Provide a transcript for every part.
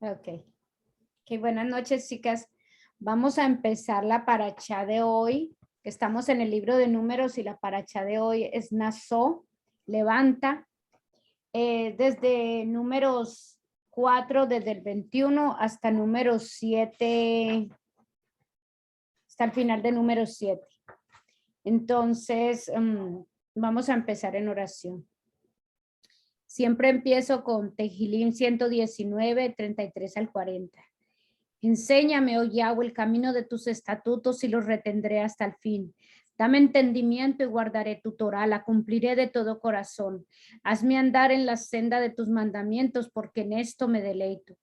Ok. Buenas noches, chicas. Vamos a empezar la paracha de hoy. Estamos en el libro de Números y la paracha de hoy es Naso, levanta. Desde Números 4, desde el 21 hasta Números 7, hasta el final de Números 7. Entonces, vamos a empezar en oración. Siempre empiezo con Tehilim 119, 33 al 40. Enséñame, oh Yahweh, el camino de tus estatutos y los retendré hasta el fin. Dame entendimiento y guardaré tu Torá, la cumpliré de todo corazón. Hazme andar en la senda de tus mandamientos, porque en esto me deleito.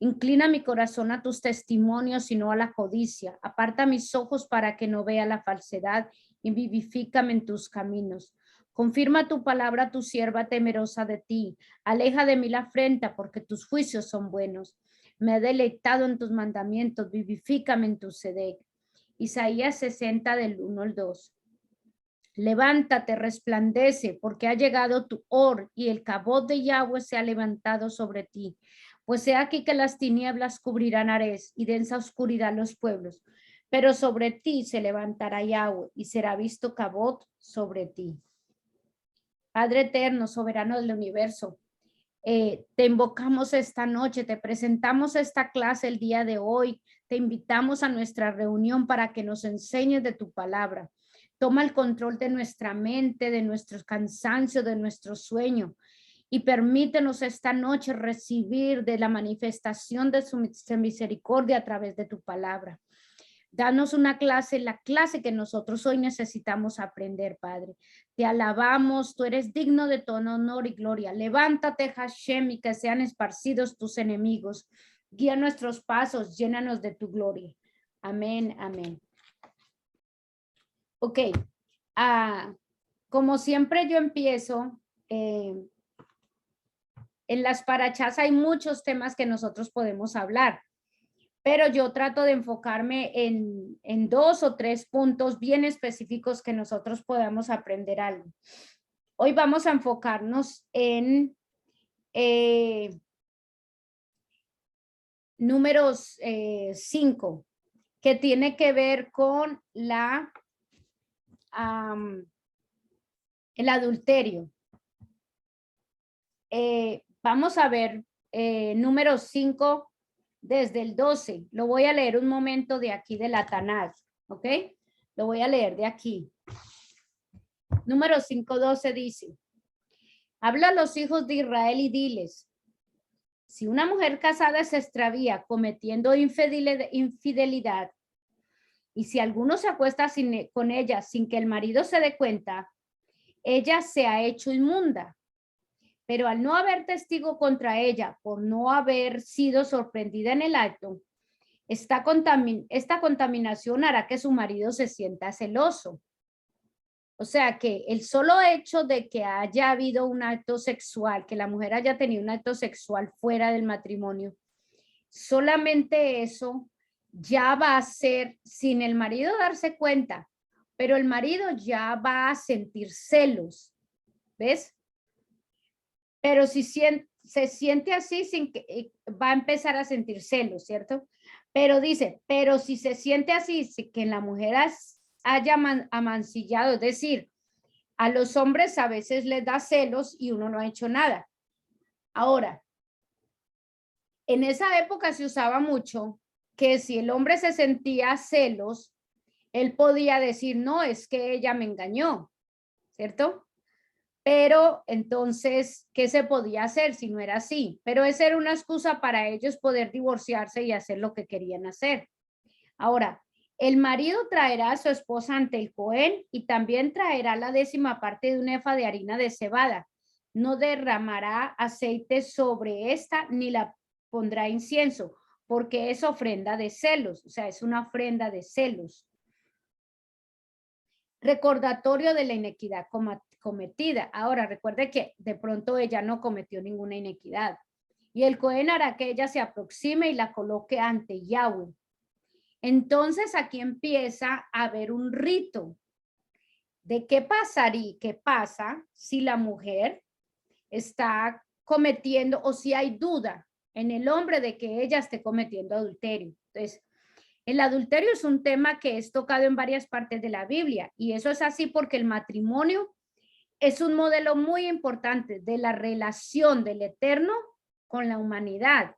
Inclina mi corazón a tus testimonios y no a la codicia. Aparta mis ojos para que no vea la falsedad y vivifícame en tus caminos. Confirma tu palabra a tu sierva temerosa de ti. Aleja de mí la afrenta, porque tus juicios son buenos. Me he deleitado en tus mandamientos, vivifícame en tu sedec. Isaías 60 del 1 al 2. Levántate, resplandece, porque ha llegado tu hor y el cabot de Yahweh se ha levantado sobre ti. Pues he aquí que las tinieblas cubrirán Ares y densa oscuridad los pueblos. Pero sobre ti se levantará Yahweh y será visto cabot sobre ti. Padre eterno, soberano del universo, te invocamos esta noche, te presentamos esta clase el día de hoy, te invitamos a nuestra reunión para que nos enseñes de tu palabra. Toma el control de nuestra mente, de nuestros cansancios, de nuestro sueño y permítenos esta noche recibir de la manifestación de su misericordia a través de tu palabra. Danos una clase, la clase que nosotros hoy necesitamos aprender, Padre. Te alabamos, tú eres digno de todo honor y gloria. Levántate, Hashem, y que sean esparcidos tus enemigos. Guía nuestros pasos, llénanos de tu gloria. Amén, amén. Ok, como siempre yo empiezo, en las parachas hay muchos temas que nosotros podemos hablar, pero yo trato de enfocarme en 2 o 3 puntos bien específicos que nosotros podamos aprender algo. Hoy vamos a enfocarnos en números 5, que tiene que ver con el adulterio. Vamos a ver números 5 desde el 12. Lo voy a leer un momento de aquí de la Tanaj, ¿ok? Lo voy a leer de aquí. Número 5:12 dice: habla a los hijos de Israel y diles: si una mujer casada se extravía cometiendo infidelidad, y si alguno se acuesta con ella sin que el marido se dé cuenta, ella se ha hecho inmunda. Pero al no haber testigo contra ella por no haber sido sorprendida en el acto, esta contaminación hará que su marido se sienta celoso. O sea que el solo hecho de que haya habido un acto sexual, que la mujer haya tenido un acto sexual fuera del matrimonio, solamente eso ya va a ser, sin el marido darse cuenta, pero el marido ya va a sentir celos, ¿ves? Pero si se siente así, va a empezar a sentir celos, ¿cierto? Pero dice, pero si se siente así, que la mujer haya amancillado, es decir, a los hombres a veces les da celos y uno no ha hecho nada. Ahora, en esa época se usaba mucho que si el hombre se sentía celos, él podía decir, no, es que ella me engañó, ¿cierto? Pero entonces, ¿qué se podía hacer si no era así? Pero esa era una excusa para ellos poder divorciarse y hacer lo que querían hacer. Ahora, el marido traerá a su esposa ante el Cohen y también traerá la 10ª parte de un efa de harina de cebada. No derramará aceite sobre esta ni la pondrá incienso, porque es ofrenda de celos, o sea, es una ofrenda de celos. Recordatorio de la inequidad cometida. Ahora, recuerde que de pronto ella no cometió ninguna inequidad. Y el Cohen hará que ella se aproxime y la coloque ante Yahweh. Entonces aquí empieza a haber un rito de qué pasaría, qué pasa si la mujer está cometiendo o si hay duda en el hombre de que ella esté cometiendo adulterio. Entonces, el adulterio es un tema que es tocado en varias partes de la Biblia y eso es así porque el matrimonio es un modelo muy importante de la relación del Eterno con la humanidad.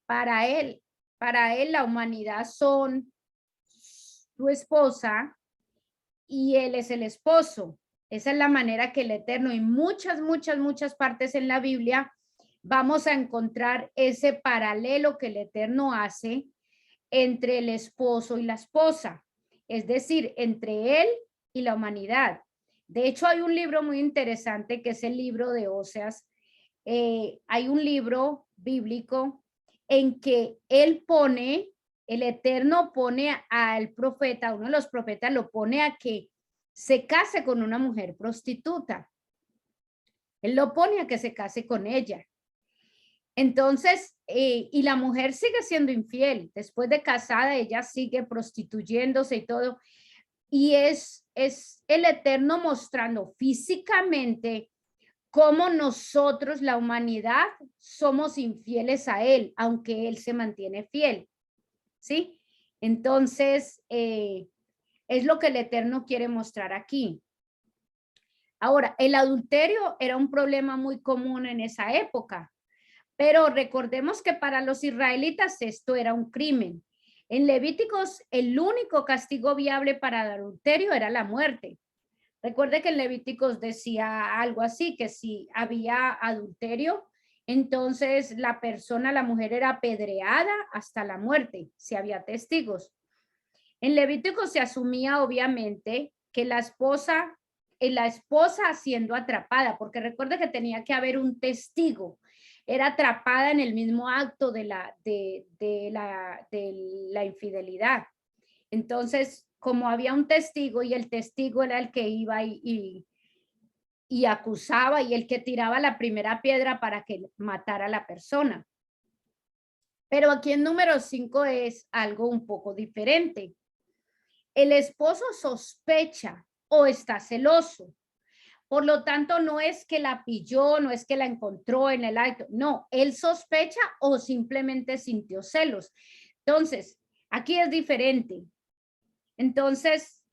Para él la humanidad son su esposa y él es el esposo. Esa es la manera que el Eterno en muchas partes en la Biblia vamos a encontrar ese paralelo que el Eterno hace entre el esposo y la esposa, es decir, entre él y la humanidad. De hecho, hay un libro muy interesante que es el libro de Oseas. Hay un libro bíblico en que él pone, el Eterno pone al profeta, uno de los profetas lo pone a que se case con una mujer prostituta. Él lo pone a que se case con ella. Entonces, y la mujer sigue siendo infiel. Después de casada, ella sigue prostituyéndose y todo. Y es el Eterno mostrando físicamente cómo nosotros, la humanidad, somos infieles a Él, aunque Él se mantiene fiel. ¿Sí? Entonces, es lo que el Eterno quiere mostrar aquí. Ahora, el adulterio era un problema muy común en esa época. Pero recordemos que para los israelitas esto era un crimen. En Levíticos, el único castigo viable para el adulterio era la muerte. Recuerde que en Levíticos decía algo así, que si había adulterio, entonces la persona, la mujer era apedreada hasta la muerte, si había testigos. En Levíticos se asumía obviamente que la esposa siendo atrapada, porque recuerde que tenía que haber un testigo, era atrapada en el mismo acto de la infidelidad. Entonces, como había un testigo y el testigo era el que iba y acusaba y el que tiraba la primera piedra para que matara a la persona. Pero aquí en número 5 es algo un poco diferente. El esposo sospecha o está celoso. Por lo tanto, no es que la pilló, no es que la encontró en el acto. No, él sospecha o simplemente sintió celos. Entonces, aquí es diferente. Entonces,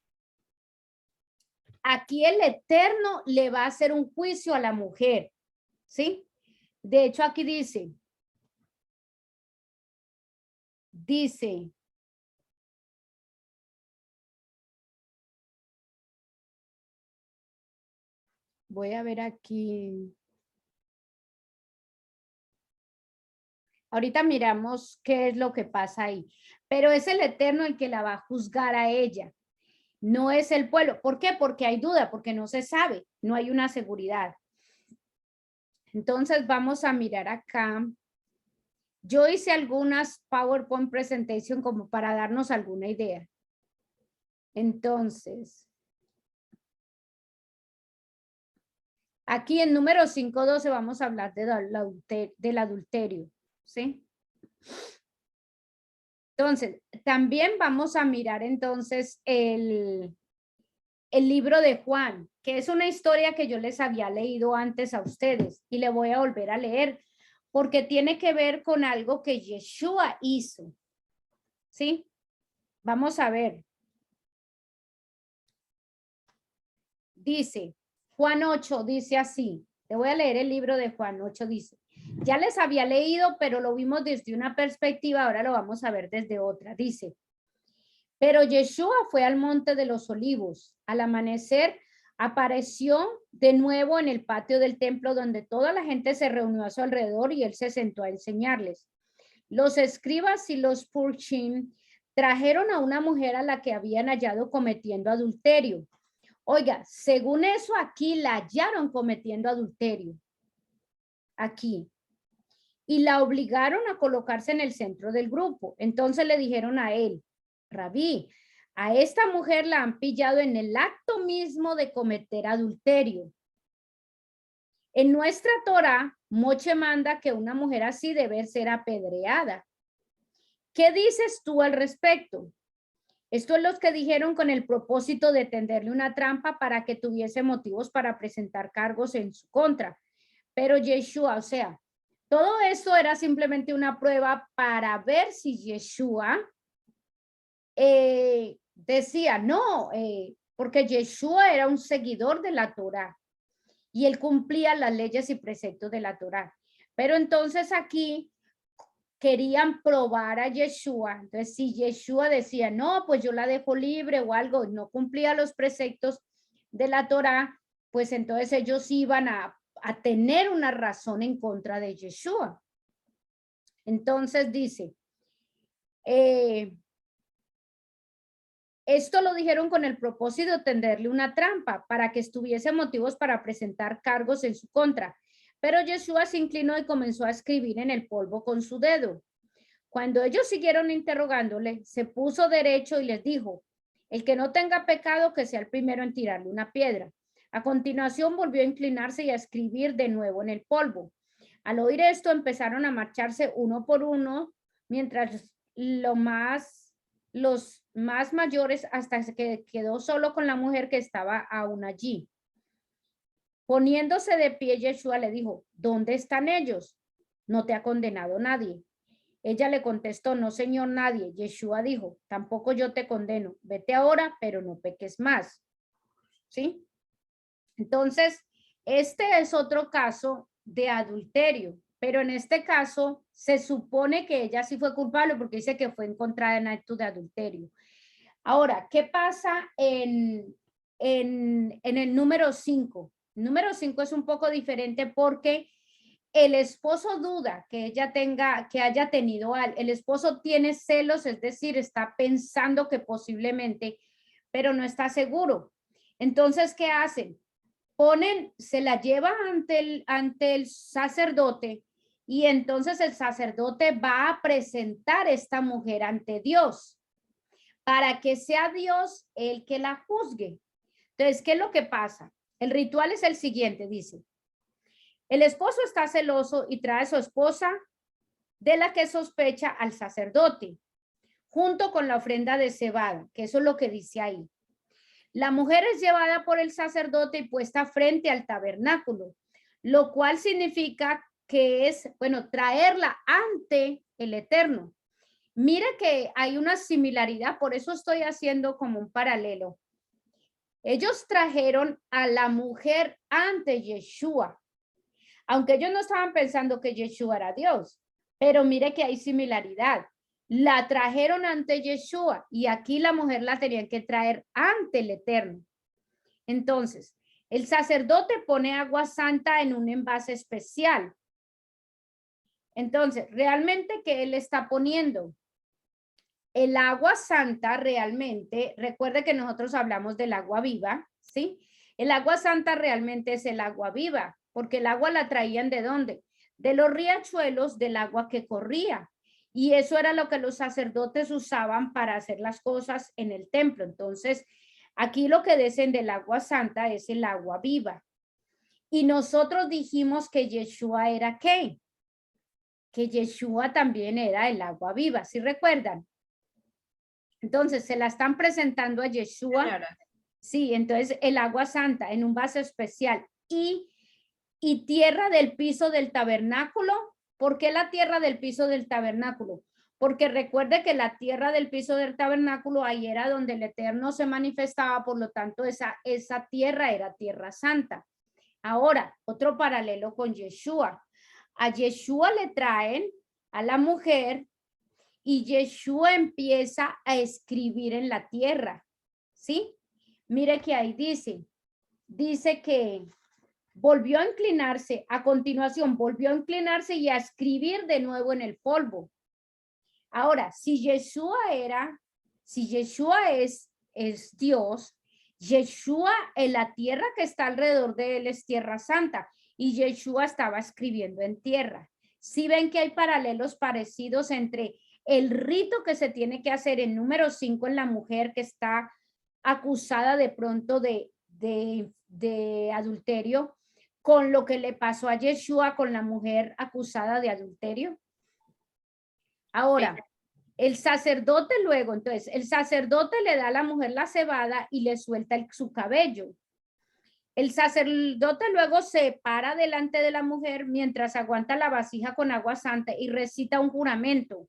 aquí el Eterno le va a hacer un juicio a la mujer. ¿Sí? De hecho, aquí dice, voy a ver aquí. Ahorita miramos qué es lo que pasa ahí. Pero es el Eterno el que la va a juzgar a ella. No es el pueblo. ¿Por qué? Porque hay duda, porque no se sabe, no hay una seguridad. Entonces vamos a mirar acá. Yo hice algunas PowerPoint presentation como para darnos alguna idea. Entonces, aquí en número 5.12 vamos a hablar del adulterio, ¿sí? Entonces, también vamos a mirar entonces el libro de Juan, que es una historia que yo les había leído antes a ustedes y le voy a volver a leer porque tiene que ver con algo que Yeshua hizo, ¿sí? Vamos a ver. Dice, Juan 8 dice así, te voy a leer el libro de Juan 8, dice, ya les había leído, pero lo vimos desde una perspectiva, ahora lo vamos a ver desde otra. Dice, pero Yeshua fue al monte de los olivos. Al amanecer apareció de nuevo en el patio del templo donde toda la gente se reunió a su alrededor y él se sentó a enseñarles. Los escribas y los purchim trajeron a una mujer a la que habían hallado cometiendo adulterio. Oiga, según eso aquí la hallaron cometiendo adulterio. Aquí. Y la obligaron a colocarse en el centro del grupo. Entonces le dijeron a él, Rabí, a esta mujer la han pillado en el acto mismo de cometer adulterio. En nuestra Torah, Moche manda que una mujer así debe ser apedreada. ¿Qué dices tú al respecto? Esto es lo que dijeron con el propósito de tenderle una trampa para que tuviese motivos para presentar cargos en su contra. Pero Yeshua, o sea, Todo esto era simplemente una prueba para ver si Yeshua decía, no, porque Yeshua era un seguidor de la Torá y él cumplía las leyes y preceptos de la Torá. Pero entonces aquí querían probar a Yeshua. Entonces, si Yeshua decía, no, pues yo la dejo libre o algo, no cumplía los preceptos de la Torá, pues entonces ellos iban a tener una razón en contra de Yeshua. Entonces dice, esto lo dijeron con el propósito de tenderle una trampa para que estuviese motivos para presentar cargos en su contra. Pero Yeshua se inclinó y comenzó a escribir en el polvo con su dedo. Cuando ellos siguieron interrogándole, se puso derecho y les dijo, el que no tenga pecado, que sea el primero en tirarle una piedra. A continuación volvió a inclinarse y a escribir de nuevo en el polvo. Al oír esto, empezaron a marcharse uno por uno, mientras los más mayores, hasta que quedó solo con la mujer que estaba aún allí. Poniéndose de pie, Yeshua le dijo, ¿dónde están ellos? No te ha condenado nadie. Ella le contestó, no, señor, nadie. Yeshua dijo, tampoco yo te condeno. Vete ahora, pero no peques más. ¿Sí? Entonces, este es otro caso de adulterio, pero en este caso se supone que ella sí fue culpable porque dice que fue encontrada en acto de adulterio. Ahora, ¿qué pasa en el número 5? El número 5 es un poco diferente porque el esposo duda que haya tenido el esposo tiene celos, es decir, está pensando que posiblemente, pero no está seguro. Entonces, ¿qué hacen? Se la lleva ante el sacerdote y entonces el sacerdote va a presentar a esta mujer ante Dios para que sea Dios el que la juzgue. Entonces, ¿qué es lo que pasa? El ritual es el siguiente, dice. El esposo está celoso y trae a su esposa de la que sospecha al sacerdote, junto con la ofrenda de cebada, que eso es lo que dice ahí. La mujer es llevada por el sacerdote y puesta frente al tabernáculo, lo cual significa que es, bueno, traerla ante el Eterno. Mira que hay una similaridad, por eso estoy haciendo como un paralelo. Ellos trajeron a la mujer ante Yeshua, aunque ellos no estaban pensando que Yeshua era Dios, pero mire que hay similaridad. La trajeron ante Yeshua y aquí la mujer la tenían que traer ante el Eterno. Entonces, el sacerdote pone agua santa en un envase especial. Entonces, realmente, ¿qué él está poniendo? El agua santa realmente, recuerde que nosotros hablamos del agua viva, ¿sí? El agua santa realmente es el agua viva, porque el agua la traían ¿de dónde? De los riachuelos, del agua que corría. Y eso era lo que los sacerdotes usaban para hacer las cosas en el templo. Entonces, aquí lo que dicen del agua santa es el agua viva. Y nosotros dijimos que Yeshua era ¿qué? Que Yeshua también era el agua viva, ¿sí recuerdan? Entonces, se la están presentando a Yeshua. Señora. Sí, entonces el agua santa en un vaso especial y tierra del piso del tabernáculo. ¿Por qué la tierra del piso del tabernáculo? Porque recuerde que la tierra del piso del tabernáculo ahí era donde el Eterno se manifestaba, por lo tanto esa tierra era tierra santa. Ahora, otro paralelo con Yeshua. A Yeshua le traen a la mujer y Yeshua empieza a escribir en la tierra, ¿sí? Mire que ahí dice que volvió a inclinarse, a continuación volvió a inclinarse y a escribir de nuevo en el polvo. Ahora, si Yeshua es Dios, Yeshua en la tierra que está alrededor de él es tierra santa y Yeshua estaba escribiendo en tierra. Si ven que hay paralelos parecidos entre el rito que se tiene que hacer en número 5 en la mujer que está acusada de pronto de adulterio, con lo que le pasó a Yeshua con la mujer acusada de adulterio. Ahora, el sacerdote luego, entonces, el sacerdote le da a la mujer la cebada y le suelta su cabello. El sacerdote luego se para delante de la mujer mientras aguanta la vasija con agua santa y recita un juramento.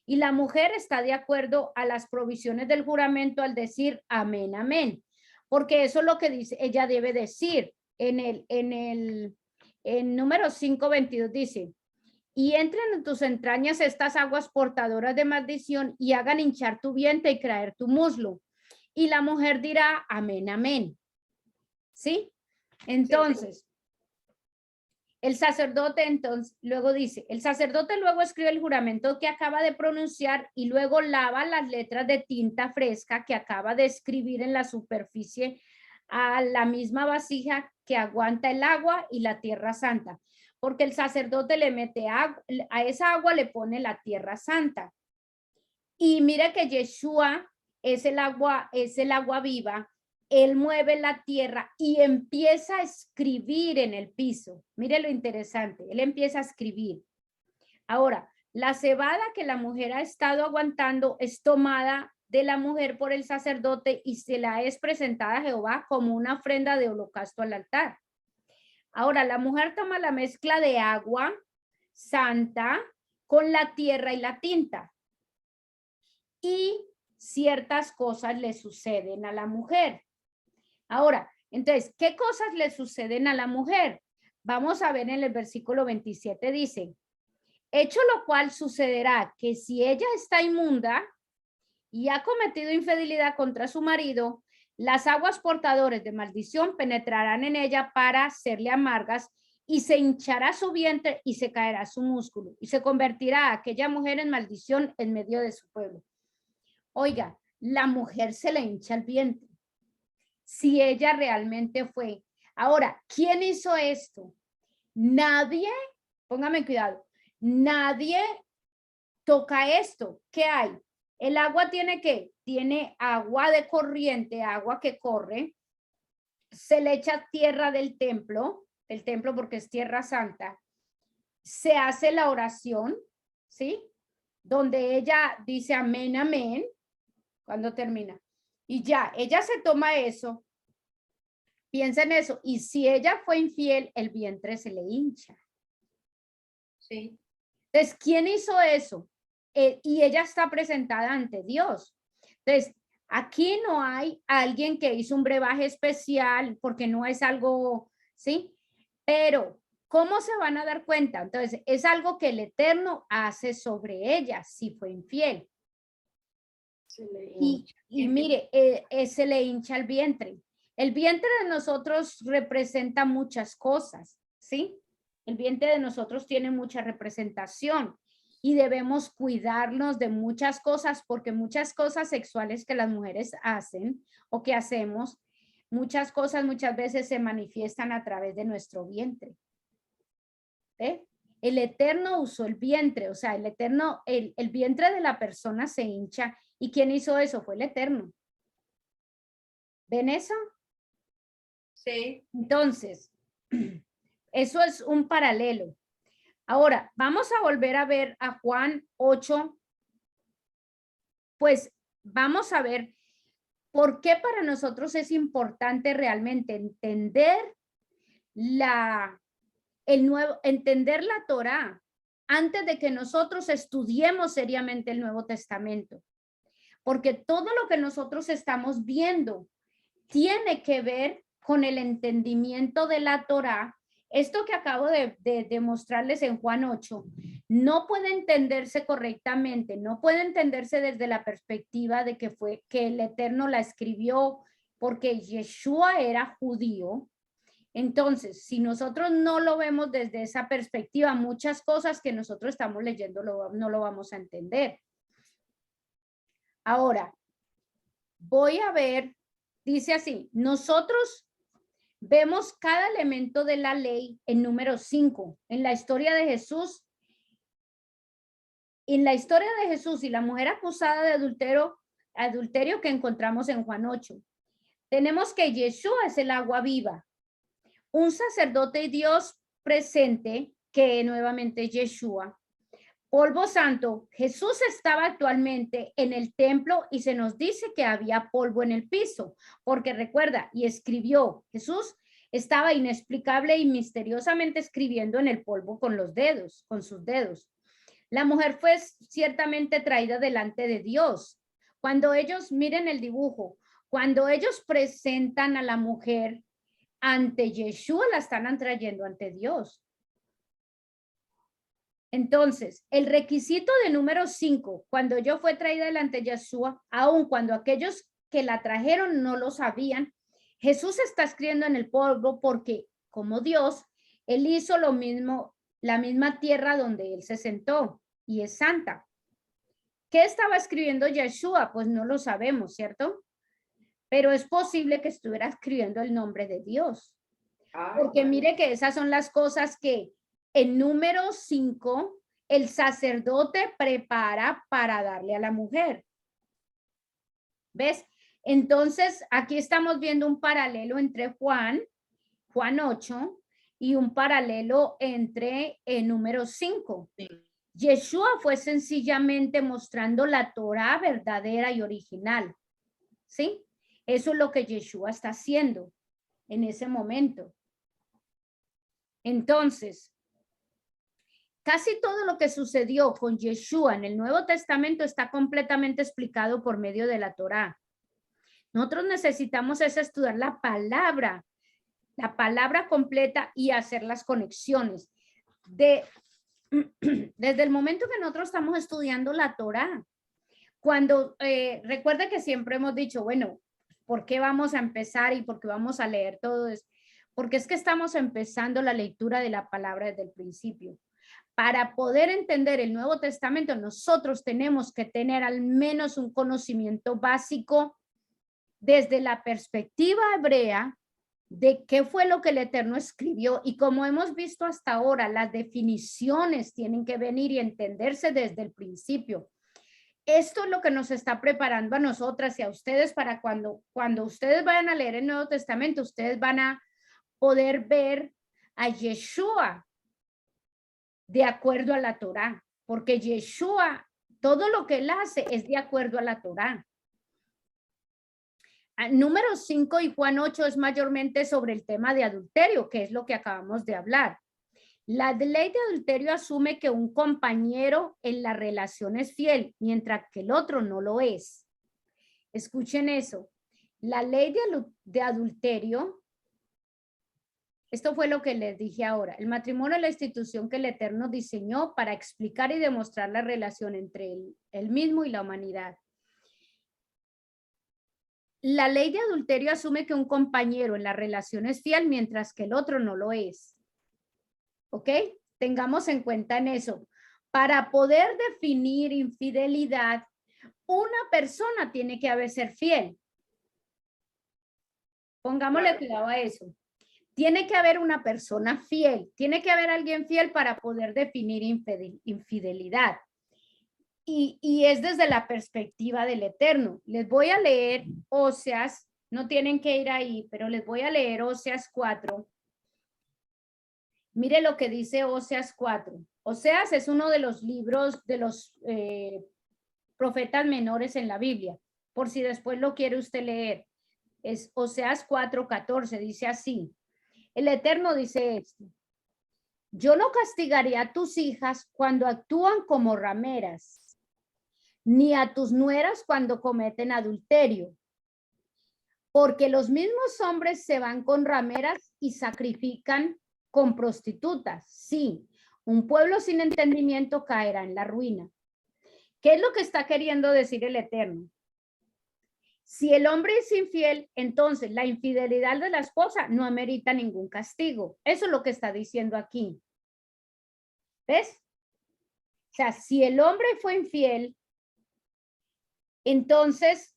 Y la mujer está de acuerdo a las provisiones del juramento al decir amén, amén. Porque eso es lo que dice, ella debe decir. En número 5:22 dice, y entren en tus entrañas estas aguas portadoras de maldición y hagan hinchar tu vientre y caer tu muslo. Y la mujer dirá amén, amén. ¿Sí? Entonces, el sacerdote entonces luego dice, el sacerdote luego escribe el juramento que acaba de pronunciar y luego lava las letras de tinta fresca que acaba de escribir en la superficie a la misma vasija que aguanta el agua y la tierra santa, porque el sacerdote le mete agua, a esa agua le pone la tierra santa. Y mira que Yeshua es el agua viva. Él mueve la tierra y empieza a escribir en el piso. Mire lo interesante, él empieza a escribir. Ahora, la cebada que la mujer ha estado aguantando es tomada de la mujer por el sacerdote y se la es presentada a Jehová como una ofrenda de holocausto al altar. Ahora, la mujer toma la mezcla de agua santa con la tierra y la tinta. Y ciertas cosas le suceden a la mujer. Ahora, entonces, ¿qué cosas le suceden a la mujer? Vamos a ver en el versículo 27, dice, hecho lo cual sucederá que si ella está inmunda y ha cometido infidelidad contra su marido, las aguas portadores de maldición penetrarán en ella para hacerle amargas y se hinchará su vientre y se caerá su músculo y se convertirá a aquella mujer en maldición en medio de su pueblo. Oiga, la mujer se le hincha el vientre. Si ella realmente fue. Ahora, ¿quién hizo esto? Nadie, póngame cuidado, nadie toca esto. ¿Qué hay? El agua tiene agua de corriente, agua que corre. Se le echa tierra del templo porque es tierra santa. Se hace la oración, ¿sí? Donde ella dice amén, amén, cuando termina. Y ya, ella se toma eso, piensa en eso, y si ella fue infiel, el vientre se le hincha. Sí. Entonces, ¿quién hizo eso? Y ella está presentada ante Dios. Entonces, aquí no hay alguien que hizo un brebaje especial, porque no es algo, ¿sí? Pero, ¿cómo se van a dar cuenta? Entonces, es algo que el Eterno hace sobre ella, si fue infiel. Y mire, se le hincha el vientre. El vientre de nosotros representa muchas cosas, ¿sí? El vientre de nosotros tiene mucha representación y debemos cuidarnos de muchas cosas porque muchas cosas sexuales que las mujeres hacen o que hacemos, muchas cosas muchas veces se manifiestan a través de nuestro vientre. El Eterno usó el vientre, o sea, el Eterno, el vientre de la persona se hincha. ¿Y quién hizo eso? Fue el Eterno. ¿Ven eso? Sí. Entonces, eso es un paralelo. Ahora, vamos a volver a ver a Juan 8. Pues vamos a ver por qué para nosotros es importante realmente entender entender la Torá antes de que nosotros estudiemos seriamente el Nuevo Testamento. Porque todo lo que nosotros estamos viendo tiene que ver con el entendimiento de la Torá. Esto que acabo de mostrarles en Juan 8 no puede entenderse correctamente, no puede entenderse desde la perspectiva de que el Eterno la escribió porque Yeshua era judío. Entonces, si nosotros no lo vemos desde esa perspectiva, muchas cosas que nosotros estamos leyendo no lo vamos a entender. Ahora, voy a ver, dice así, nosotros vemos cada elemento de la ley en número 5, en la historia de Jesús. En la historia de Jesús y la mujer acusada de adulterio que encontramos en Juan 8. Tenemos que Yeshua es el agua viva. Un sacerdote y Dios presente, que nuevamente es Yeshua. Polvo santo, Jesús estaba actualmente en el templo y se nos dice que había polvo en el piso, porque recuerda, y escribió, Jesús estaba inexplicable y misteriosamente escribiendo en el polvo con los dedos, con sus dedos. La mujer fue ciertamente traída delante de Dios. Cuando ellos, miren el dibujo, cuando ellos presentan a la mujer ante Yeshua, la están trayendo ante Dios. Entonces, el requisito de número 5, cuando yo fue traída delante de Yeshua, aun cuando aquellos que la trajeron no lo sabían, Jesús está escribiendo en el polvo porque, como Dios, él hizo lo mismo, la misma tierra donde él se sentó y es santa. ¿Qué estaba escribiendo Yeshua? Pues no lo sabemos, ¿cierto? Pero es posible que estuviera escribiendo el nombre de Dios. Porque mire que esas son las cosas que en número 5 el sacerdote prepara para darle a la mujer. ¿Ves? Entonces, aquí estamos viendo un paralelo entre Juan 8, y un paralelo entre el número 5. Sí. Yeshua fue sencillamente mostrando la Torá verdadera y original. ¿Sí? Eso es lo que Yeshua está haciendo en ese momento. Entonces, casi todo lo que sucedió con Yeshua en el Nuevo Testamento está completamente explicado por medio de la Torá. Nosotros necesitamos es estudiar la palabra completa y hacer las conexiones. Desde el momento que nosotros estamos estudiando la Torá, cuando recuerde que siempre hemos dicho, bueno, ¿por qué vamos a empezar y por qué vamos a leer todo eso? Porque es que estamos empezando la lectura de la palabra desde el principio. Para poder entender el Nuevo Testamento, nosotros tenemos que tener al menos un conocimiento básico desde la perspectiva hebrea de qué fue lo que el Eterno escribió. Y como hemos visto hasta ahora, las definiciones tienen que venir y entenderse desde el principio. Esto es lo que nos está preparando a nosotras y a ustedes para cuando ustedes vayan a leer el Nuevo Testamento, ustedes van a poder ver a Yeshua de acuerdo a la Torá, porque Yeshua, todo lo que él hace es de acuerdo a la Torá. Número 5 y Juan 8 es mayormente sobre el tema de adulterio, que es lo que acabamos de hablar. La ley de adulterio asume que un compañero en la relación es fiel, mientras que el otro no lo es. Escuchen eso. La ley de adulterio, esto fue lo que les dije ahora. El matrimonio es la institución que el Eterno diseñó para explicar y demostrar la relación entre él mismo y la humanidad. La ley de adulterio asume que un compañero en la relación es fiel, mientras que el otro no lo es. ¿Ok? Tengamos en cuenta en eso. Para poder definir infidelidad, una persona tiene que ser fiel. Pongámosle cuidado a eso. Tiene que haber una persona fiel. Tiene que haber alguien fiel para poder definir infidelidad. Y es desde la perspectiva del Eterno. Les voy a leer Oseas, no tienen que ir ahí, pero les voy a leer Oseas 4. Mire lo que dice Oseas 4. Oseas es uno de los libros de los profetas menores en la Biblia, por si después lo quiere usted leer. Es Oseas 4:14, dice así. El Eterno dice esto: yo no castigaré a tus hijas cuando actúan como rameras, ni a tus nueras cuando cometen adulterio, porque los mismos hombres se van con rameras y sacrifican con prostitutas. Sí, un pueblo sin entendimiento caerá en la ruina. ¿Qué es lo que está queriendo decir el Eterno? Si el hombre es infiel, entonces la infidelidad de la esposa no amerita ningún castigo. Eso es lo que está diciendo aquí. ¿Ves? O sea, si el hombre fue infiel, entonces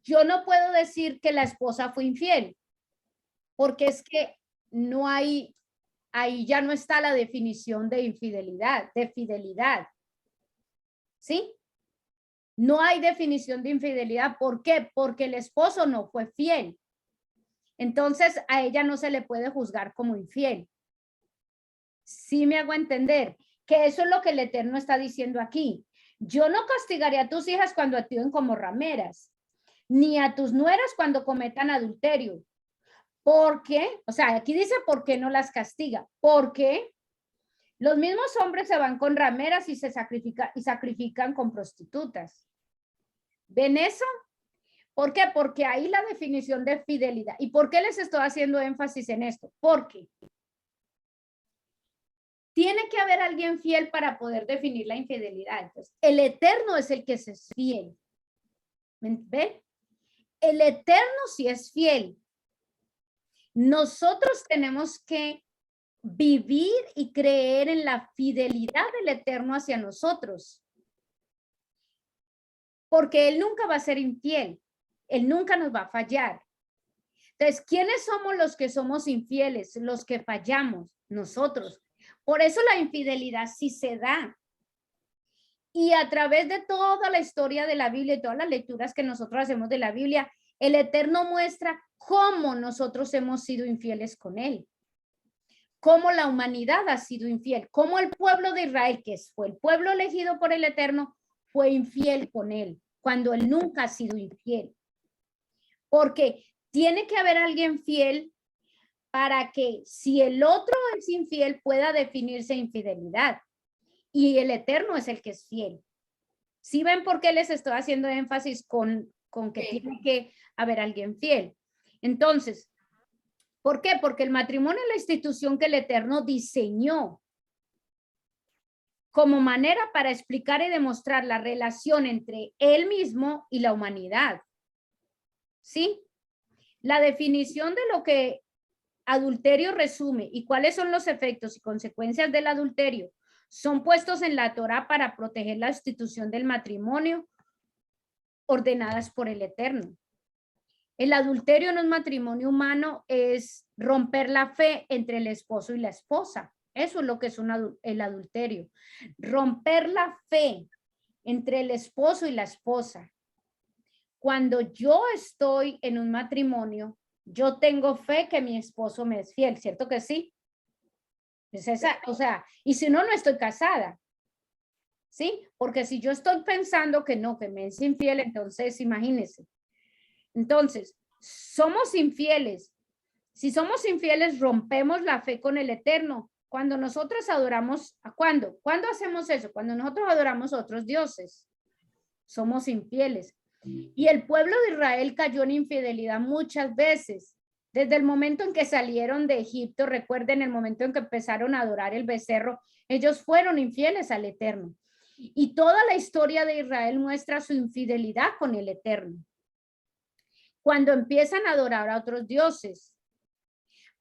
yo no puedo decir que la esposa fue infiel, porque es que no hay, ahí ya no está la definición de infidelidad, de fidelidad. ¿Sí? No hay definición de infidelidad. ¿Por qué? Porque el esposo no fue fiel. Entonces a ella no se le puede juzgar como infiel. Sí me hago entender que eso es lo que el Eterno está diciendo aquí. Yo no castigaré a tus hijas cuando actúen como rameras, ni a tus nueras cuando cometan adulterio, Porque, o sea, aquí dice por qué no las castiga, porque los mismos hombres se van con rameras y sacrifican con prostitutas. ¿Ven eso? ¿Por qué? Porque ahí la definición de fidelidad. ¿Y por qué les estoy haciendo énfasis en esto? Porque tiene que haber alguien fiel para poder definir la infidelidad. Entonces, el Eterno es el que es fiel. ¿Ven? El Eterno sí es fiel. Nosotros tenemos que vivir y creer en la fidelidad del Eterno hacia nosotros. Porque Él nunca va a ser infiel. Él nunca nos va a fallar. Entonces, ¿quiénes somos los que somos infieles? Los que fallamos, nosotros. Por eso la infidelidad sí se da. Y a través de toda la historia de la Biblia y todas las lecturas que nosotros hacemos de la Biblia, el Eterno muestra cómo nosotros hemos sido infieles con Él. Cómo la humanidad ha sido infiel. Cómo el pueblo de Israel, que fue el pueblo elegido por el Eterno, fue infiel con Él, cuando Él nunca ha sido infiel. Porque tiene que haber alguien fiel para que si el otro es infiel pueda definirse infidelidad. Y el Eterno es el que es fiel. ¿Sí ven por qué les estoy haciendo énfasis con que tiene que haber alguien fiel? Entonces, ¿por qué? Porque el matrimonio es la institución que el Eterno diseñó como manera para explicar y demostrar la relación entre él mismo y la humanidad. ¿Sí? La definición de lo que adulterio resume y cuáles son los efectos y consecuencias del adulterio son puestos en la Torá para proteger la institución del matrimonio ordenadas por el Eterno. El adulterio en un matrimonio humano es romper la fe entre el esposo y la esposa. Eso es lo que es el adulterio. Romper la fe entre el esposo y la esposa. Cuando yo estoy en un matrimonio, yo tengo fe que mi esposo me es fiel, ¿cierto que sí? Es esa, o sea, y si no, no estoy casada. ¿Sí? Porque si yo estoy pensando que no, que me es infiel, entonces imagínense. Entonces, somos infieles. Si somos infieles, rompemos la fe con el Eterno. Cuando nosotros adoramos, ¿cuándo? ¿Cuándo hacemos eso? Cuando nosotros adoramos a otros dioses. Somos infieles. Y el pueblo de Israel cayó en infidelidad muchas veces. Desde el momento en que salieron de Egipto, recuerden el momento en que empezaron a adorar el becerro, ellos fueron infieles al Eterno. Y toda la historia de Israel muestra su infidelidad con el Eterno. Cuando empiezan a adorar a otros dioses,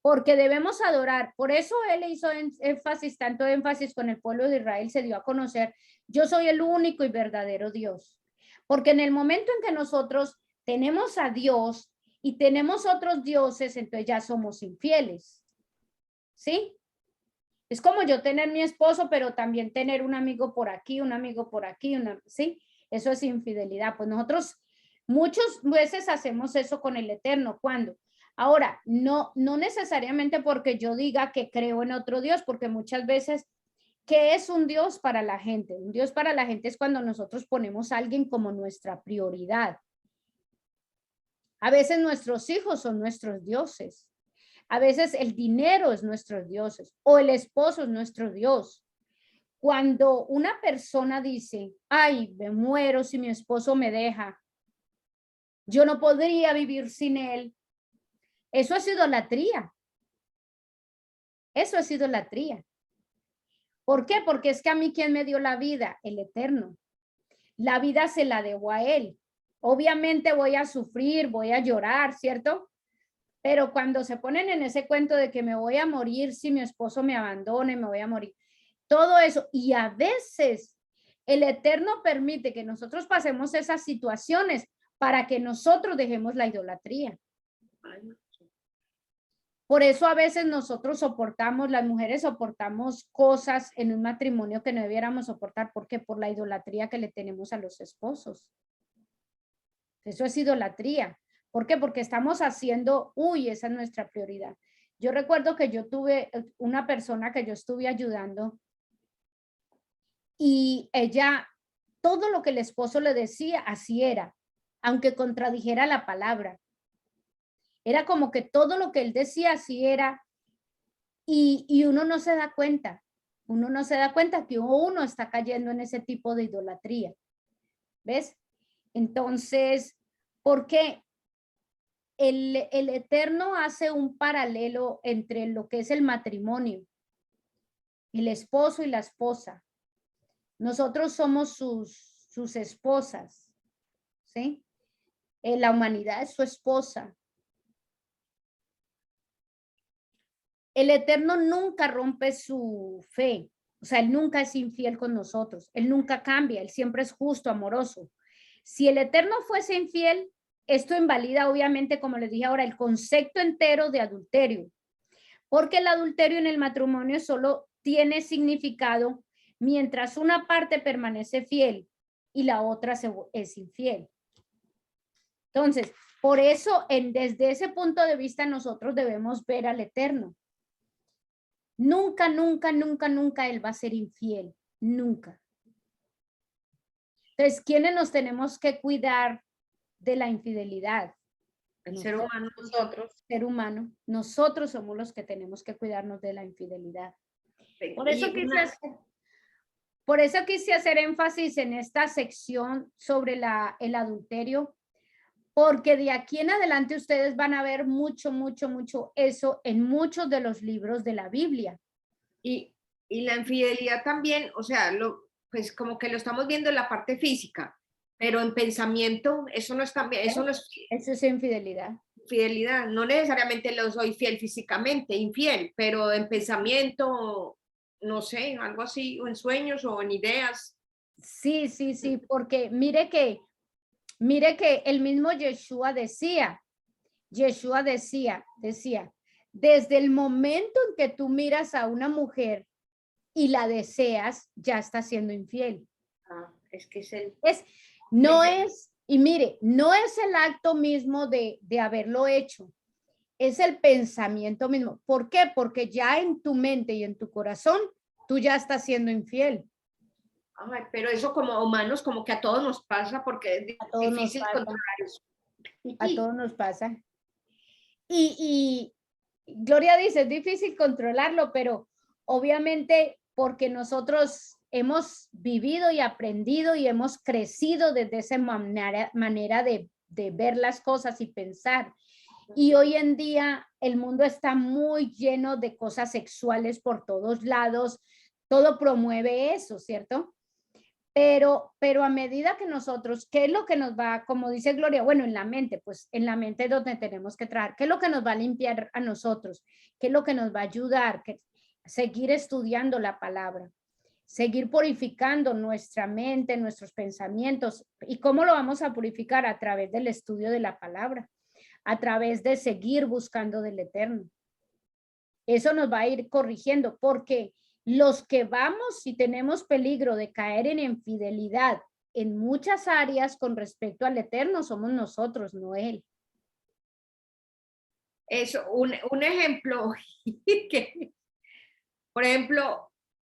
porque debemos adorar. Por eso él hizo énfasis, tanto énfasis con el pueblo de Israel, se dio a conocer, yo soy el único y verdadero Dios. Porque en el momento en que nosotros tenemos a Dios y tenemos otros dioses, entonces ya somos infieles. ¿Sí? Es como yo tener mi esposo, pero también tener un amigo por aquí, un amigo por aquí, ¿sí? Eso es infidelidad. Pues nosotros muchas veces hacemos eso con el Eterno. ¿Cuándo? Ahora, no necesariamente porque yo diga que creo en otro Dios, porque muchas veces, ¿qué es un Dios para la gente? Un Dios para la gente es cuando nosotros ponemos a alguien como nuestra prioridad. A veces nuestros hijos son nuestros dioses. A veces el dinero es nuestro Dios o el esposo es nuestro Dios. Cuando una persona dice, ay, me muero si mi esposo me deja, yo no podría vivir sin él, eso es idolatría. Eso es idolatría. ¿Por qué? Porque es que a mí, ¿quién me dio la vida? El Eterno. La vida se la debo a él. Obviamente voy a sufrir, voy a llorar, ¿cierto? Pero cuando se ponen en ese cuento de que me voy a morir si mi esposo me abandone, me voy a morir, todo eso, y a veces el Eterno permite que nosotros pasemos esas situaciones para que nosotros dejemos la idolatría. Por eso a veces nosotros soportamos, las mujeres soportamos cosas en un matrimonio que no debiéramos soportar, porque por la idolatría que le tenemos a los esposos. Eso es idolatría. ¿Por qué? Porque estamos haciendo, uy, esa es nuestra prioridad. Yo recuerdo que yo tuve una persona que yo estuve ayudando y ella, todo lo que el esposo le decía, así era, aunque contradijera la palabra. Era como que todo lo que él decía así era, y uno no se da cuenta. Uno no se da cuenta que uno está cayendo en ese tipo de idolatría. ¿Ves? Entonces, ¿por qué? El Eterno hace un paralelo entre lo que es el matrimonio, el esposo y la esposa. Nosotros somos sus esposas, ¿sí? La humanidad es su esposa. El Eterno nunca rompe su fe, o sea, Él nunca es infiel con nosotros, Él nunca cambia, Él siempre es justo, amoroso. Si el Eterno fuese infiel, esto invalida obviamente, como les dije ahora, el concepto entero de adulterio, porque el adulterio en el matrimonio solo tiene significado mientras una parte permanece fiel y la otra es infiel. Entonces, por eso, desde ese punto de vista, nosotros debemos ver al Eterno. Nunca, nunca, nunca, nunca Él va a ser infiel. Nunca. Entonces, ¿quiénes nos tenemos que cuidar de la infidelidad? El ser humano, nosotros. Ser humano. Nosotros somos los que tenemos que cuidarnos de la infidelidad. Por eso quise hacer énfasis en esta sección sobre el adulterio, porque de aquí en adelante ustedes van a ver mucho, mucho, mucho eso en muchos de los libros de la Biblia. Y la infidelidad también, o sea, pues como que lo estamos viendo en la parte física, pero en pensamiento, eso no es también, eso no es Eso es infidelidad. fidelidad. No necesariamente lo soy fiel físicamente, infiel, pero en pensamiento, no sé, algo así, o en sueños o en ideas. Sí, sí, sí, porque mire que el mismo Yeshua decía, desde el momento en que tú miras a una mujer y la deseas, ya está siendo infiel. Es que no es, y mire, no es el acto mismo de haberlo hecho, es el pensamiento mismo. ¿Por qué? Porque ya en tu mente y en tu corazón, tú ya estás siendo infiel. Ay, pero eso como humanos, como que a todos nos pasa, porque es difícil controlar eso. A todos nos pasa. Y Gloria dice, es difícil controlarlo, pero obviamente porque nosotros hemos vivido y aprendido y hemos crecido desde esa manera de ver las cosas y pensar. Y hoy en día el mundo está muy lleno de cosas sexuales por todos lados, todo promueve eso, ¿cierto? Pero a medida que nosotros, ¿qué es lo que nos va, como dice Gloria? Bueno, en la mente, pues en la mente es donde tenemos que trabajar. ¿Qué es lo que nos va a limpiar a nosotros? ¿Qué es lo que nos va a ayudar? Seguir estudiando la palabra, seguir purificando nuestra mente, nuestros pensamientos. ¿Y cómo lo vamos a purificar? A través del estudio de la palabra, a través de seguir buscando del Eterno. Eso nos va a ir corrigiendo, porque los que vamos y tenemos peligro de caer en infidelidad en muchas áreas con respecto al Eterno somos nosotros, no Él. Eso, un ejemplo, que, por ejemplo,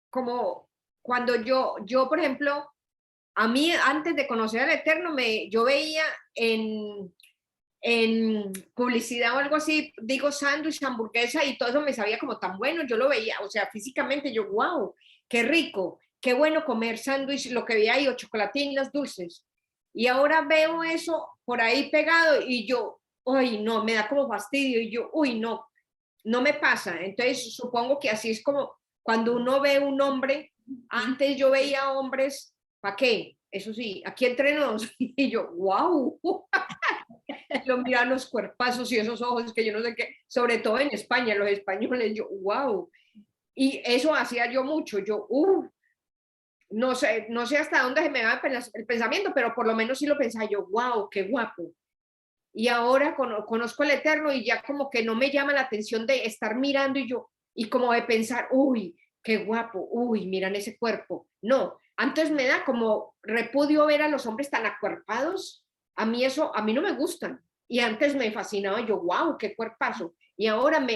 como cuando yo, por ejemplo, a mí antes de conocer al Eterno, yo veía en publicidad o algo así, digo sándwich, hamburguesa y todo eso me sabía como tan bueno, yo lo veía, o sea, físicamente yo, wow, qué rico, qué bueno comer sándwich, lo que veía ahí, o chocolatinas dulces. Y ahora veo eso por ahí pegado y yo, uy, no, me da como fastidio y yo, uy, no, no me pasa. Entonces supongo que así es como cuando uno ve un hombre, antes yo veía hombres, ¿para qué? Eso sí, aquí entre nos, y yo, wow, yo miraba los cuerpazos y esos ojos que yo no sé qué, sobre todo en España, los españoles, yo, wow. Y eso hacía yo mucho, yo, no sé hasta dónde se me va el pensamiento, pero por lo menos sí lo pensaba yo, wow, qué guapo. Y ahora conozco el Eterno y ya como que no me llama la atención de estar mirando y como de pensar, uy, qué guapo, uy, miran ese cuerpo. No, antes me da como repudio ver a los hombres tan acuerpados. A mí no me gustan. Y antes me fascinaba, yo, wow, qué cuerpazo. Y ahora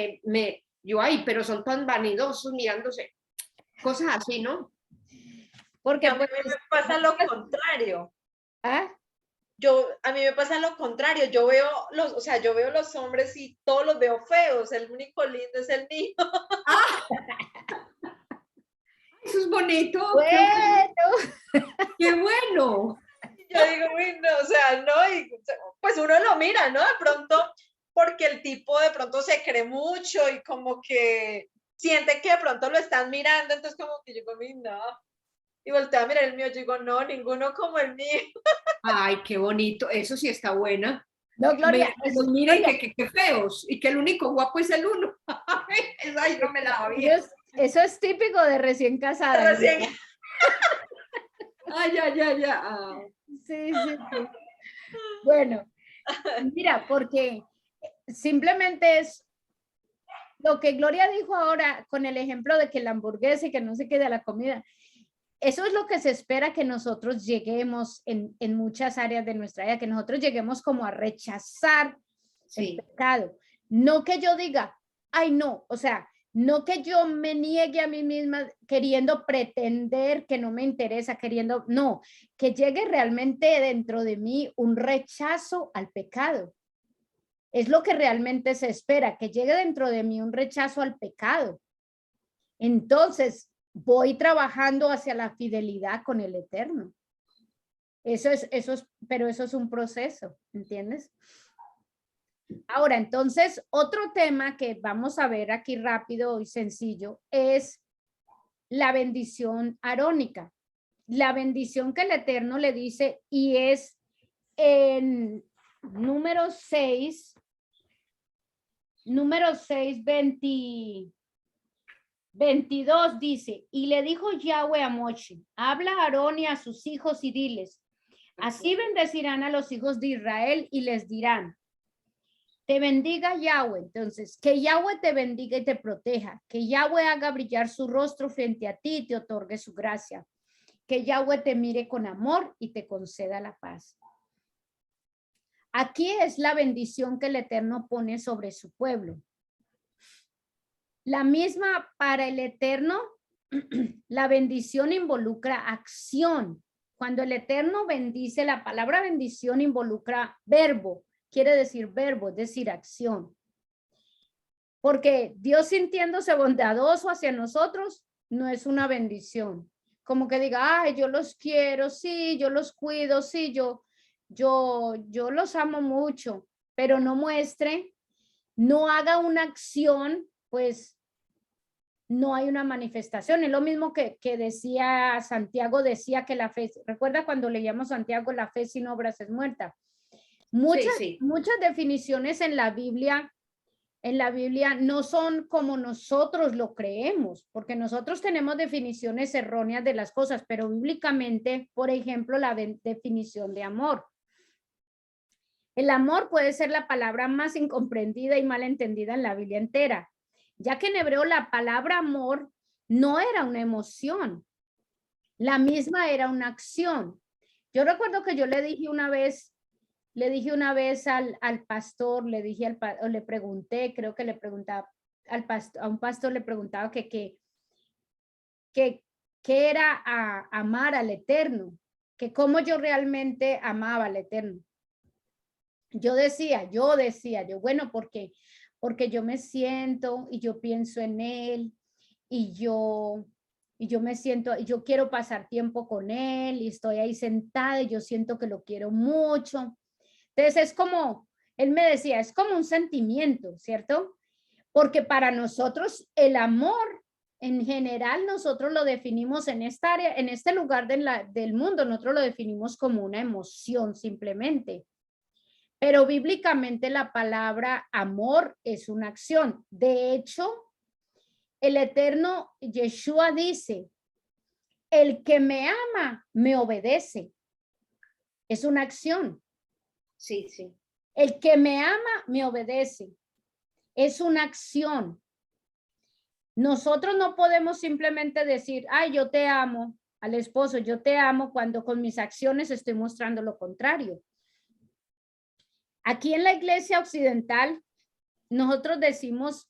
yo, ay, pero son tan vanidosos mirándose. Cosas así, ¿no? Porque a mí me pasa lo contrario. ¿Ah? a mí me pasa lo contrario, yo veo o sea, yo veo los hombres y todos los veo feos, el único lindo es el mío. Eso es bonito. Bueno, Qué bueno. Yo digo, uy, no, o sea, no, y pues uno lo mira, ¿no? De pronto, porque el tipo de pronto se cree mucho y como que siente que de pronto lo están mirando, entonces como que yo digo, uy, no. Y volteo a mirar el mío, yo digo, no, ninguno como el mío. Ay, qué bonito. Eso sí está buena. no, Gloria, Pues miren Gloria, que feos y que el único guapo es el uno. Ay, no me la sabía. eso es típico de recién casada. Recién, Gloria. Ay, ya, ya, ya. Ah. Sí, sí, sí. Bueno, mira, porque simplemente es lo que Gloria dijo ahora con el ejemplo de que la hamburguesa y que no se quede a la comida. Eso es lo que se espera que nosotros lleguemos en muchas áreas de nuestra vida, que nosotros lleguemos como a rechazar el pecado. No que yo diga, ay, no, o sea, no que yo me niegue a mí misma queriendo pretender que no me interesa, queriendo, no, que llegue realmente dentro de mí un rechazo al pecado. Es lo que realmente se espera, que llegue dentro de mí un rechazo al pecado. Entonces, voy trabajando hacia la fidelidad con el Eterno. Pero eso es un proceso, ¿entiendes? Ahora, entonces, otro tema que vamos a ver aquí rápido y sencillo es la bendición arónica. La bendición que el Eterno le dice y es en número 6, 22 dice, y le dijo Yahweh a Moshe, habla a Aarón y a sus hijos y diles, así bendecirán a los hijos de Israel y les dirán, te bendiga Yahweh. Entonces, que Yahweh te bendiga y te proteja, que Yahweh haga brillar su rostro frente a ti y te otorgue su gracia, que Yahweh te mire con amor y te conceda la paz. Aquí es la bendición que el Eterno pone sobre su pueblo. La misma para el Eterno, la bendición involucra acción. Cuando el Eterno bendice, la palabra bendición involucra verbo, quiere decir verbo, es decir, acción. Porque Dios sintiéndose bondadoso hacia nosotros no es una bendición. Como que diga, ay, yo los quiero, sí, yo los cuido, sí, yo los amo mucho, pero no muestre, no haga una acción, pues no hay una manifestación. Es lo mismo que decía Santiago, decía que la fe, recuerda cuando leíamos Santiago, la fe sin obras es muerta. Muchas definiciones en la Biblia no son como nosotros lo creemos, porque nosotros tenemos definiciones erróneas de las cosas, pero bíblicamente, por ejemplo, la definición de amor. El amor puede ser la palabra más incomprendida y mal entendida en la Biblia entera, ya que en hebreo la palabra amor no era una emoción, la misma era una acción. Yo recuerdo que yo le dije una vez al pastor, le pregunté, creo que le preguntaba a un pastor le preguntaba que era amar al Eterno, que cómo yo realmente amaba al Eterno. Yo decía, bueno, porque yo me siento y yo pienso en él y yo me siento, y yo quiero pasar tiempo con él y estoy ahí sentada y yo siento que lo quiero mucho. Entonces es como, él me decía, es como un sentimiento, ¿cierto? Porque para nosotros el amor en general nosotros lo definimos en esta área, en este lugar del mundo, nosotros lo definimos como una emoción simplemente. Pero bíblicamente la palabra amor es una acción. De hecho, el Eterno Yeshua dice, el que me ama, me obedece. Es una acción. Sí, sí. El que me ama, me obedece. Es una acción. Nosotros no podemos simplemente decir, ay, yo te amo al esposo, yo te amo cuando con mis acciones estoy mostrando lo contrario. Aquí en la iglesia occidental, nosotros decimos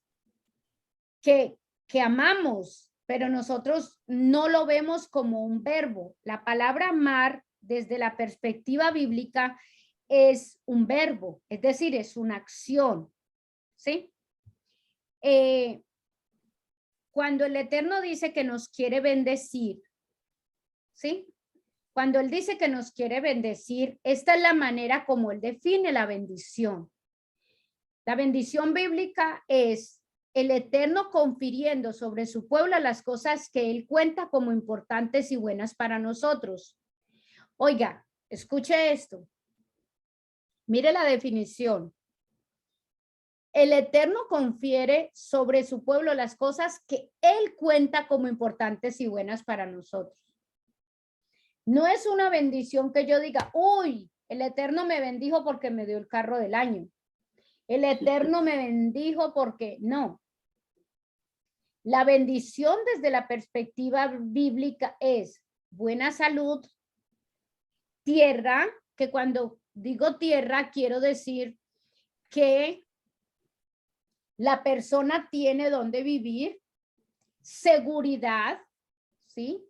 que amamos, pero nosotros no lo vemos como un verbo. La palabra amar, desde la perspectiva bíblica, es un verbo, es decir, es una acción, ¿sí? Cuando el Eterno dice que nos quiere bendecir, ¿sí? Cuando Él dice que nos quiere bendecir, esta es la manera como Él define la bendición. La bendición bíblica es el Eterno confiriendo sobre su pueblo las cosas que Él cuenta como importantes y buenas para nosotros. Oiga, escuche esto. Mire la definición. El Eterno confiere sobre su pueblo las cosas que Él cuenta como importantes y buenas para nosotros. No es una bendición que yo diga, uy, el Eterno me bendijo porque me dio el carro del año. El Eterno me bendijo porque no. La bendición desde la perspectiva bíblica es buena salud, tierra, que cuando digo tierra quiero decir que la persona tiene donde vivir, seguridad, ¿sí?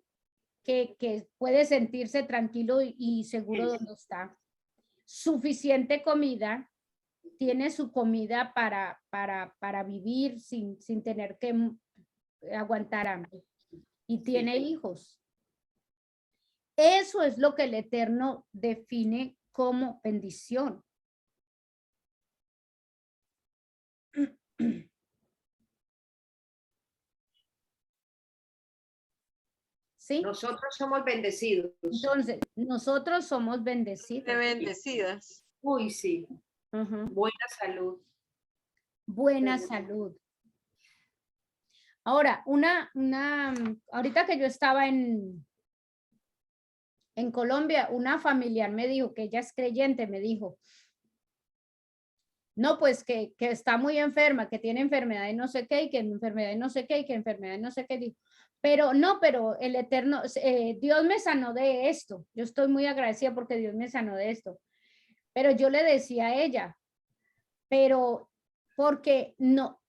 Que puede sentirse tranquilo y seguro donde está. Suficiente comida, tiene su comida para vivir sin tener que aguantar hambre. Y tiene hijos. Eso es lo que el Eterno define como bendición. ¿Sí? Nosotros somos bendecidos. Entonces, nosotros somos bendecidos. De bendecidas. Uy, sí. Buena salud. Buena salud. Ahora, ahorita que yo estaba en Colombia, una familiar me dijo, que ella es creyente, me dijo, no, pues que está muy enferma, que tiene enfermedad y no sé qué, y que enfermedad y no sé qué, y que enfermedad y no sé qué. Dijo, pero no, pero el Eterno, Dios me sanó de esto. Yo estoy muy agradecida porque Dios me sanó de esto. Pero yo le decía a ella, pero porque no,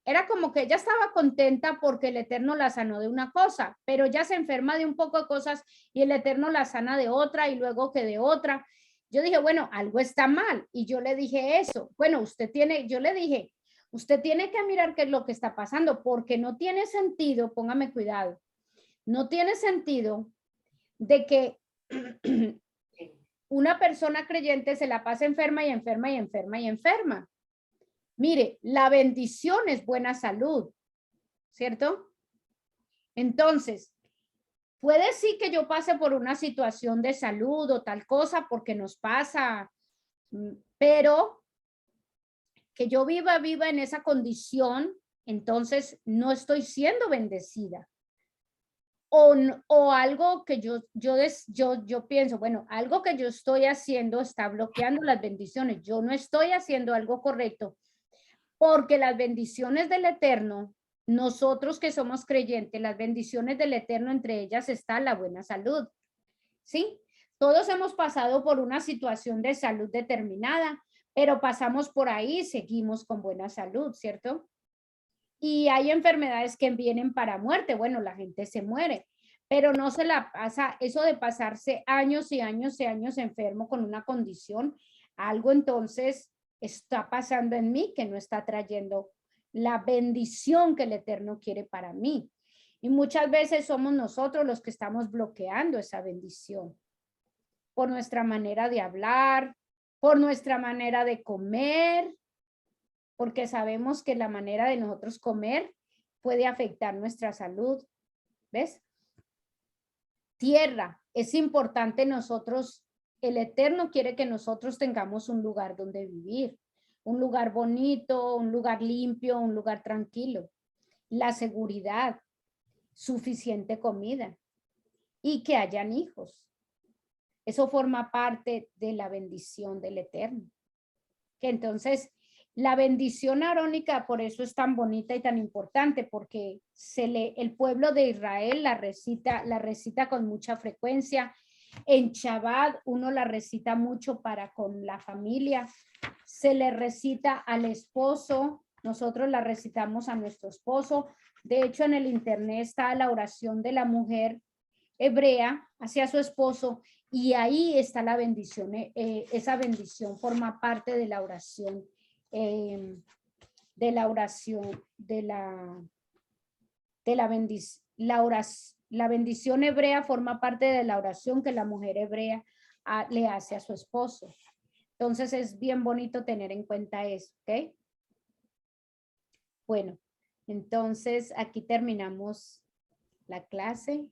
era como que ella estaba contenta porque el Eterno la sanó de una cosa, pero ya se enferma de un poco de cosas y el Eterno la sana de otra y luego que de otra. Yo dije, bueno, algo está mal. Y yo le dije eso. Bueno, yo le dije, usted tiene que mirar qué es lo que está pasando, porque no tiene sentido, póngame cuidado, no tiene sentido de que una persona creyente se la pase enferma y enferma y enferma y enferma. Mire, la bendición es buena salud, ¿cierto? Entonces, puede sí que yo pase por una situación de salud o tal cosa porque nos pasa, pero que yo viva en esa condición, entonces no estoy siendo bendecida. O algo que yo pienso, bueno, algo que yo estoy haciendo está bloqueando las bendiciones. Yo no estoy haciendo algo correcto. Porque las bendiciones del Eterno, nosotros que somos creyentes, las bendiciones del Eterno, entre ellas está la buena salud. ¿Sí? Todos hemos pasado por una situación de salud determinada, pero pasamos por ahí, seguimos con buena salud, ¿cierto? Y hay enfermedades que vienen para muerte. Bueno, la gente se muere, pero no se la pasa, eso de pasarse años y años y años enfermo con una condición, algo entonces está pasando en mí que no está trayendo la bendición que el Eterno quiere para mí. Y muchas veces somos nosotros los que estamos bloqueando esa bendición por nuestra manera de hablar, por nuestra manera de comer, porque sabemos que la manera de nosotros comer puede afectar nuestra salud. ¿Ves? Tierra, es importante nosotros. El Eterno quiere que nosotros tengamos un lugar donde vivir, un lugar bonito, un lugar limpio, un lugar tranquilo. La seguridad, suficiente comida y que hayan hijos. Eso forma parte de la bendición del Eterno. Que entonces la bendición arónica por eso es tan bonita y tan importante, porque el pueblo de Israel la recita con mucha frecuencia. En Shabbat uno la recita mucho con la familia, se le recita al esposo, nosotros la recitamos a nuestro esposo. De hecho, en el internet está la oración de la mujer, hebrea hacia su esposo, y ahí está la bendición. Esa bendición forma parte de la oración, la bendición hebrea forma parte de la oración que la mujer hebrea le hace a su esposo. Entonces es bien bonito tener en cuenta eso, ¿ok? Bueno, entonces aquí terminamos la clase.